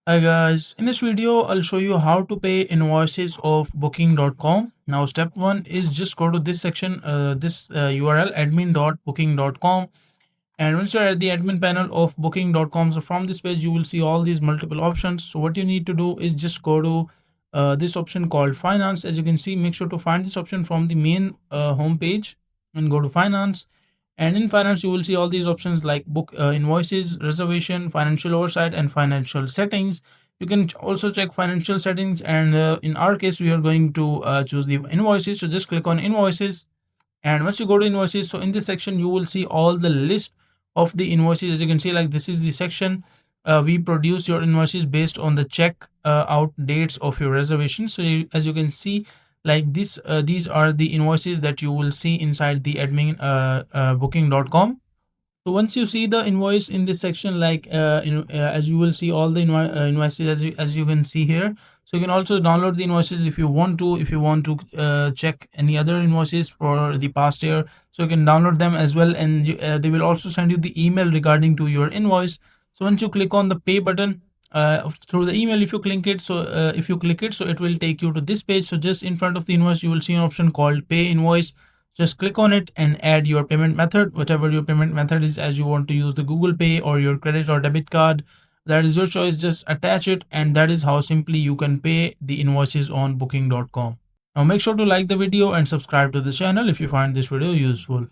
Hi guys, in this video I'll show you how to pay invoices of booking.com. Now step 1 is just go to this section, this URL admin.booking.com, and once you're at the admin panel of booking.com, so from this page you will see all these multiple options. So what you need to do is just go to this option called finance. As you can see, make sure to find this option from the main home page and go to finance. And in finance, you will see all these options like book invoices, reservation, financial oversight, and financial settings. You can also check financial settings. And in our case, we are going to choose the invoices. So just click on invoices. And once you go to invoices, so in this section, you will see all the list of the invoices. As you can see, like this is the section. We produce your invoices based on the check out dates of your reservation. So as you can see, like this, these are the invoices that you will see inside the admin booking.com. So once you see the invoice in this section, like as you will see all the invoices as you can see here. So you can also download the invoices if you want to. If you want to check any other invoices for the past year, so you can download them as well, and they will also send you the email regarding to your invoice. So once you click on the pay button through the email, if you click it, so it will take you to this page. So just in front of the invoice, you will see an option called pay invoice. Just click on it and add your payment method, whatever your payment method is, as you want to use the Google Pay or your credit or debit card. That is your choice. Just attach it, and that is how simply you can pay the invoices on booking.com. Now make sure to like the video and subscribe to the channel if you find this video useful.